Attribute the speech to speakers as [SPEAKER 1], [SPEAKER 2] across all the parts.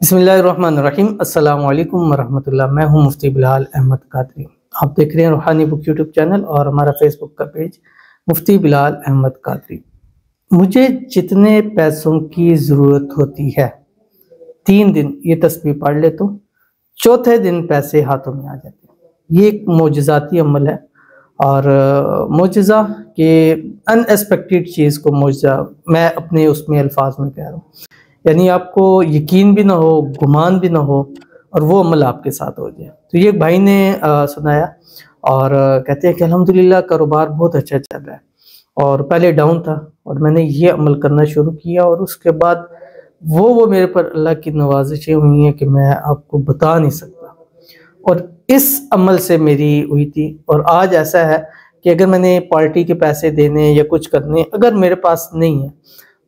[SPEAKER 1] बिस्मिल्लाहिर्रहमानिर्रहीम। अस्सलाम वालेकुम वरहमतुल्लाह। मैं हूं मुफ्ती बिलाल अहमद कादरी। आप देख रहे हैं रूहानी बुक यूट्यूब चैनल और हमारा फेसबुक का पेज मुफ्ती बिलाल अहमद कादरी। मुझे जितने पैसों की ज़रूरत होती है 3 दिन ये तस्बीह पढ़ ले तो चौथे दिन पैसे हाथों में आ जाते हैं। ये एक मोजज़ाती अमल है और मोजज़ा के अनएक्सपेक्टेड चीज़ को मोजज़ा मैं अपने उसमें अल्फाज में कह रहा हूँ, यानी आपको यकीन भी ना हो, गुमान भी ना हो और वो अमल आपके साथ हो जाए। तो ये एक भाई ने सुनाया और कहते हैं कि अल्हम्दुलिल्लाह कारोबार बहुत अच्छा चल रहा है और पहले डाउन था और मैंने ये अमल करना शुरू किया और उसके बाद वो मेरे पर अल्लाह की नवाज़िशें हुई हैं कि मैं आपको बता नहीं सकता। और इस अमल से मेरी हुई थी और आज ऐसा है कि अगर मैंने पार्टी के पैसे देने या कुछ करने अगर मेरे पास नहीं है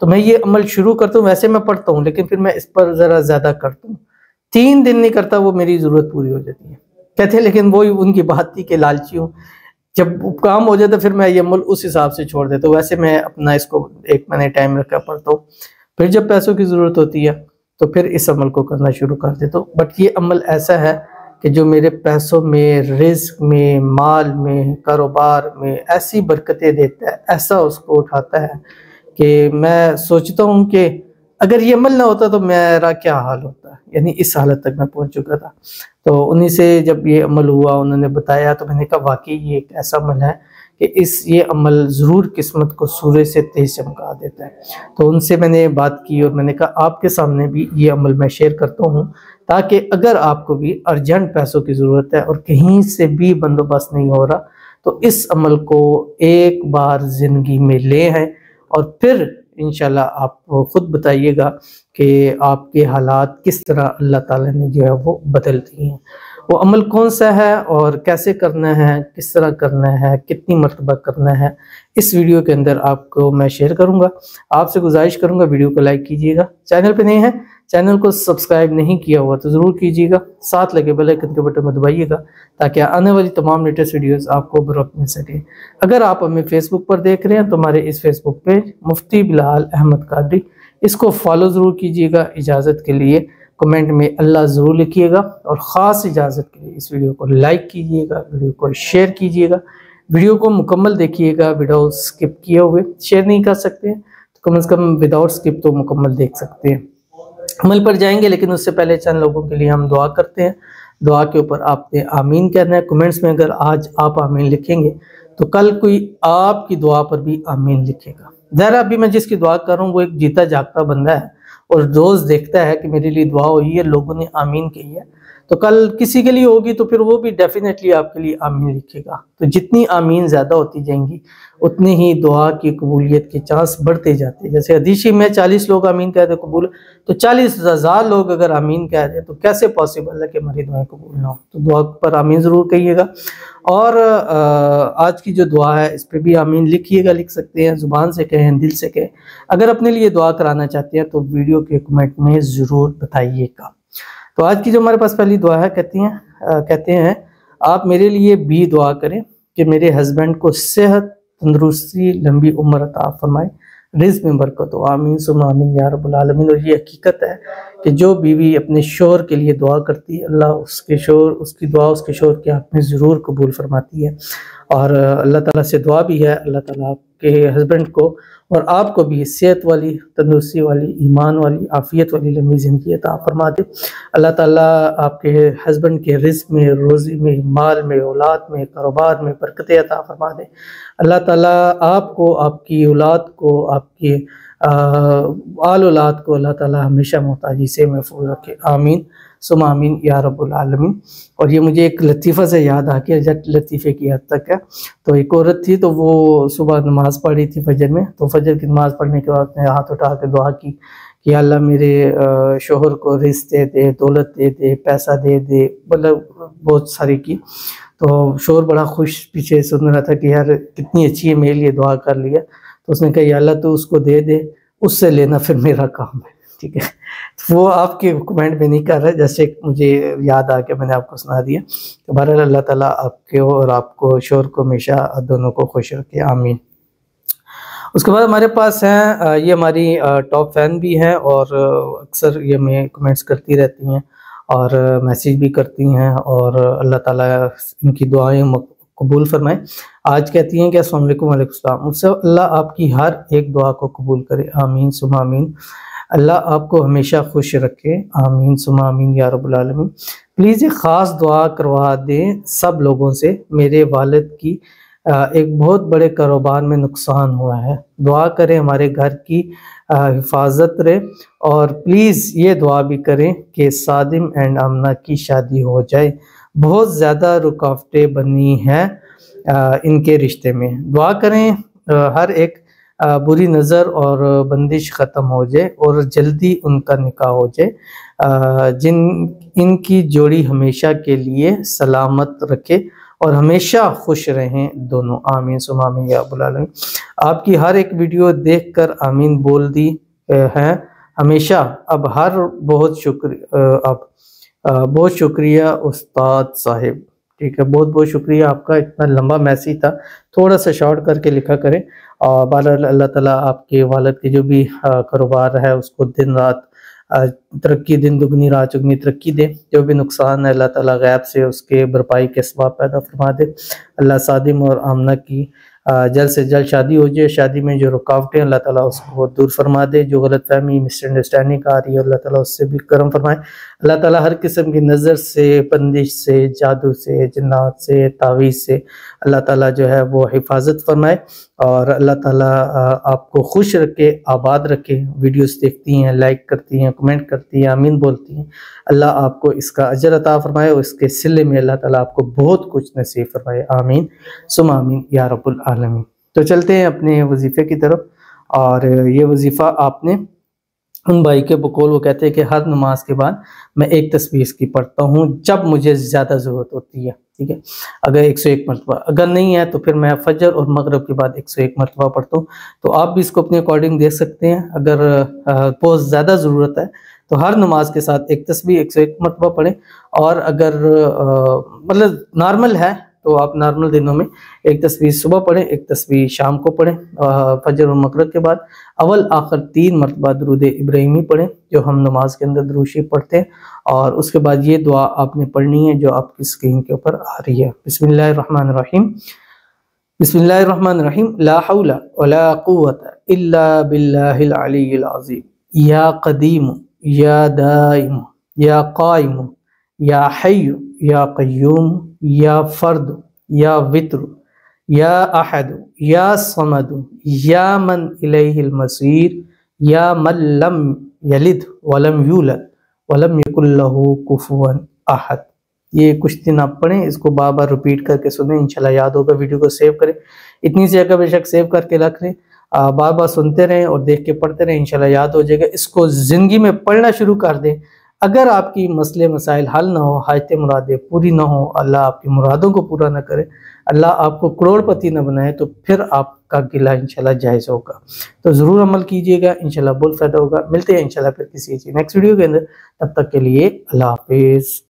[SPEAKER 1] तो मैं ये अमल शुरू करता हूँ। वैसे मैं पढ़ता हूँ लेकिन फिर मैं इस पर ज़रा ज़्यादा करता हूँ। 3 दिन नहीं करता वो मेरी ज़रूरत पूरी हो जाती है। कहते हैं लेकिन वो उनकी बात थी कि लालची हूँ, जब काम हो जाता फिर मैं ये अमल उस हिसाब से छोड़ देता हूँ। वैसे मैं अपना इसको एक मैंने टाइम रखा पढ़ता हूँ, फिर जब पैसों की ज़रूरत होती है तो फिर इस अमल को करना शुरू कर देता हूँ। बट ये अमल ऐसा है कि जो मेरे पैसों में, रिज़्क में, माल में, कारोबार में ऐसी बरकतें देता है, ऐसा उसको उठाता है कि मैं सोचता हूँ कि अगर ये अमल ना होता तो मेरा क्या हाल होता। यानी इस हालत तक मैं पहुँच चुका था। तो उन्हीं से जब ये अमल हुआ उन्होंने बताया तो मैंने कहा वाकई ये एक ऐसा अमल है कि ये अमल ज़रूर किस्मत को सूरज से तेज चमका देता है। तो उनसे मैंने बात की और मैंने कहा आपके सामने भी ये अमल मैं शेयर करता हूँ ताकि अगर आपको भी अर्जेंट पैसों की ज़रूरत है और कहीं से भी बंदोबस्त नहीं हो रहा तो इस अमल को एक बार ज़िंदगी में ले आएं और फिर इंशाल्लाह आप खुद बताइएगा कि आपके हालात किस तरह अल्लाह ताला ने जो है वो बदल दिए हैं। वो अमल कौन सा है और कैसे करना है, किस तरह करना है, कितनी मरतबा करना है, इस वीडियो के अंदर आपको मैं शेयर करूंगा। आपसे गुजारिश करूंगा वीडियो को लाइक कीजिएगा, चैनल पे नए हैं चैनल को सब्सक्राइब नहीं किया हुआ तो ज़रूर कीजिएगा, साथ लगे बेल आइकन के बटन को दबाइएगा ताकि आने वाली तमाम लेटेस्ट वीडियोस आपको बर वक्त मिल सके। अगर आप हमें फेसबुक पर देख रहे हैं तो हमारे इस फेसबुक पेज मुफ्ती बिलाल अहमद कादरी इसको फॉलो ज़रूर कीजिएगा। इजाज़त के लिए कमेंट में अल्लाह ज़रूर लिखिएगा और ख़ास इजाज़त के लिए इस वीडियो को लाइक कीजिएगा, वीडियो को शेयर कीजिएगा, वीडियो को मुकम्मल देखिएगा। वीडियो स्किप किए हुए शेयर नहीं कर सकते हैं तो कम से कम विदाउट स्किप तो मुकम्मल देख सकते हैं। अमल पर जाएंगे लेकिन उससे पहले चंद लोगों के लिए हम दुआ करते हैं। दुआ के ऊपर आपने आमीन कहना है। कमेंट्स में अगर आज आप आमीन लिखेंगे तो कल कोई आपकी दुआ पर भी आमीन लिखेगा। ज़रा अभी मैं जिसकी दुआ कर रहा हूँ वो एक जीता जागता बंदा है और रोज़ देखता है कि मेरे लिए दुआ हुई है, लोगों ने आमीन कही है, तो कल किसी के लिए होगी तो फिर वो भी डेफिनेटली आपके लिए आमीन लिखेगा। तो जितनी आमीन ज़्यादा होती जाएंगी उतनी ही दुआ की कबूलियत के चांस बढ़ते जाते हैं। जैसे हदीस में 40 लोग आमीन कह दे कबूल, तो 40,000 लोग अगर आमीन कह रहे हैं तो कैसे पॉसिबल है कि हमारी दुआएं कबूल ना हो। तो दुआ पर आमीन ज़रूर कहिएगा और आज की जो दुआ है इस पर भी आमीन लिखिएगा, लिख सकते हैं, ज़ुबान से कहें, दिल से कहें। अगर अपने लिए दुआ कराना चाहते हैं तो वीडियो के कमेंट में ज़रूर बताइएगा। तो आज की जो हमारे पास पहली दुआ है कहते हैं आप मेरे लिए भी दुआ करें कि मेरे हस्बैंड को सेहत, तंदुरुस्ती, लंबी उम्र अता फरमाए, रिज़्क में बरकत हो, आमीन सुम्मा आमीन या रब्बुल आलमीन। और ये हकीकत है कि जो बीवी अपने शोहर के लिए दुआ करती है अल्लाह उसकी दुआ उसके शोहर के हक़ में ज़रूर कबूल फरमाती है। और अल्लाह ताला से दुआ भी है अल्लाह ताला आपके हस्बैंड को और आपको भी सेहत वाली, तंदुरुस्ती वाली, ईमान वाली, आफ़ियत वाली लंबी ज़िंदगी अता फरमा दे। अल्लाह ताला आपके हस्बैंड के रिज़्क में, रोज़ी में, माल में, औलाद में, कारोबार में बरकतें अता फरमा दे। अल्लाह ताला आपको, आपकी औलाद को, आपकी आल औलाद को अल्लाह ताला हमेशा मोहताजी से महफूज रखे, आमीन सुम्मा आमीन या रब्बुल आलमीन। और ये मुझे एक लतीफ़ा से याद आ गया, जट लतीफ़े की हद तक है। तो एक औरत थी तो वो सुबह नमाज़ पढ़ रही थी फजर में, तो फजर की नमाज़ पढ़ने के बाद ने हाथ उठा के दुआ की कि अल्लाह मेरे शोहर को रिज़्क दे दे, दौलत दे दे, पैसा दे दे, मतलब बहुत सारी की। तो शोहर बड़ा खुश पीछे सुन रहा था कि यार कितनी अच्छी है, मेरे लिए दुआ कर लिया। तो उसने कहा या अल्लाह तो उसको दे दे, उससे लेना फिर मेरा काम है, ठीक है। तो वो आपके कमेंट में नहीं कर रहा है, जैसे मुझे याद आ के मैंने आपको सुना दिया। तो बहरहाल अल्लाह ताला आपके और आपको शोहर को हमेशा दोनों को खुश रखे, आमीन। उसके बाद हमारे पास हैं ये हमारी टॉप फैन भी हैं और अक्सर ये हमें कमेंट्स करती रहती हैं और मैसेज भी करती हैं और अल्लाह ताला इनकी दुआएं कबूल फरमाए। आज कहती हैं कि अस्सलाम वालेकुम वालेकुम सलाम, मुझसे अल्लाह आपकी हर एक दुआ को कबूल करे, आमीन सुमा आमीन। अल्लाह आपको हमेशा खुश रखे, आमीन सुमा आमीन या रब्बुल आलमीन। प्लीज़ एक ख़ास दुआ करवा दें सब लोगों से, मेरे वालिद की एक बहुत बड़े कारोबार में नुकसान हुआ है, दुआ करें हमारे घर की हिफाजत रहे और प्लीज़ ये दुआ भी करें कि सादिम एंड आमना की शादी हो जाए, बहुत ज़्यादा रुकावटें बनी हैं इनके रिश्ते में। दुआ करें हर एक बुरी नज़र और बंदिश ख़त्म हो जाए और जल्दी उनका निकाह हो जाए, जिन इनकी जोड़ी हमेशा के लिए सलामत रखे और हमेशा खुश रहें दोनों, आमीन सुमा आमीन या रब्बुल आलमीन। आपकी हर एक वीडियो देखकर आमीन बोल दी है हमेशा। अब हर बहुत शुक्रिया बहुत शुक्रिया उस्ताद साहिब। ठीक है, बहुत बहुत शुक्रिया आपका। इतना लंबा मैसेज था, थोड़ा सा शॉर्ट करके लिखा करें। और बहरहाल अल्लाह ताला आपके वालिद के जो भी कारोबार है उसको दिन रात तरक्की, दिन दुगनी रात चुगनी तरक्की दे। जो भी नुकसान है अल्लाह ताला गैब से उसके भरपाई के असबाब पैदा फरमा दे। अल्लाह सादिम और आमना की जल्द से जल्द शादी हो जाए। शादी में जो रुकावटें अल्लाह ताला उसको दूर फरमा दे, जो गलतफहमी मिसअंडरस्टैंडिंग आ रही है अल्लाह ताला उससे भी करम फरमाए। अल्लाह ताला हर किस्म की नज़र से, बंदिश से, जादू से, जिन्नात से, तावीज़ से अल्लाह ताला जो है वो हिफाजत फरमाए और अल्लाह ताला आपको खुश रखे, आबाद रखे। वीडियोस देखती हैं, लाइक करती हैं, कमेंट करती हैं, आमीन बोलती हैं। अल्लाह आपको इसका अजर अता फरमाए और इसके सिले में अल्लाह ताला आपको बहुत कुछ नसीब फरमाए, आमीन सुमा आमीन या रब्बुल आलमीन। तो चलते हैं अपने वजीफ़े की तरफ। और ये वजीफ़ा आपने उन भाई के बकौल वो कहते हैं कि हर नमाज के बाद मैं एक तस्बीह इसकी पढ़ता हूँ जब मुझे ज़्यादा ज़रूरत होती है। ठीक है, अगर 101 मरतबा, अगर नहीं है तो फिर मैं फजर और मगरब के बाद 101 मरतबा पढ़ता हूँ। तो आप भी इसको अपने अकॉर्डिंग देख सकते हैं। अगर बहुत ज़्यादा ज़रूरत है तो हर नमाज के साथ एक तस्बीह 101 मरतबा पढ़ें। और अगर मतलब नॉर्मल है तो आप नॉर्मल दिनों में एक तस्बीह सुबह पढ़ें, एक तस्बीह शाम को पढ़ें। फजर और मगरिब के बाद अव्वल आखिर 3 मरतबा दुरूद इब्राहिमी पढ़ें जो हम नमाज के अंदर दुरूद शरीफ पढ़ते हैं। और उसके बाद ये दुआ आपने पढ़नी है जो आपकी स्क्रीन के ऊपर आ रही है। बिस्मिल्लाहिर्रहमानिर्रहीम, बिस्मिल्लाहिर्रहमानिर्रहीम। ला हौला वला कुव्वता इल्ला बिल्लाहिल अलिय्यिल अज़ीम। या क़दीम या दाइम या क़ाइम या हय्यु या क़य्यूम या फ़र्द या वित्र या अहद या समद या मन इलैहिल मसीर या मन लम यलिद वलम यूलद वलम यकुल लहू कुफुवन अहद। ये कुछ दिन आप पढ़ें, इसको बार बार रिपीट करके सुनें, इंशाल्लाह याद होगा। वीडियो को सेव करें, इतनी सी जगह बेशक सेव करके रख लें, बार बार सुनते रहें और देख के पढ़ते रहें, इंशाल्लाह याद हो जाएगा। इसको ज़िंदगी में पढ़ना शुरू कर दें। अगर आपकी मसले मसाइल हल ना हो, हाजतें मुरादें पूरी ना हो, अल्लाह आपकी मुरादों को पूरा ना करे, अल्लाह आपको करोड़पति ना बनाए, तो फिर आपका गिला इंशाल्लाह जायज़ होगा। तो ज़रूर अमल कीजिएगा, इंशाल्लाह बहुत फ़ायदा होगा। मिलते हैं इंशाल्लाह फिर किसी नेक्स्ट वीडियो के अंदर। तब तक के लिए अल्लाह हाफिज़।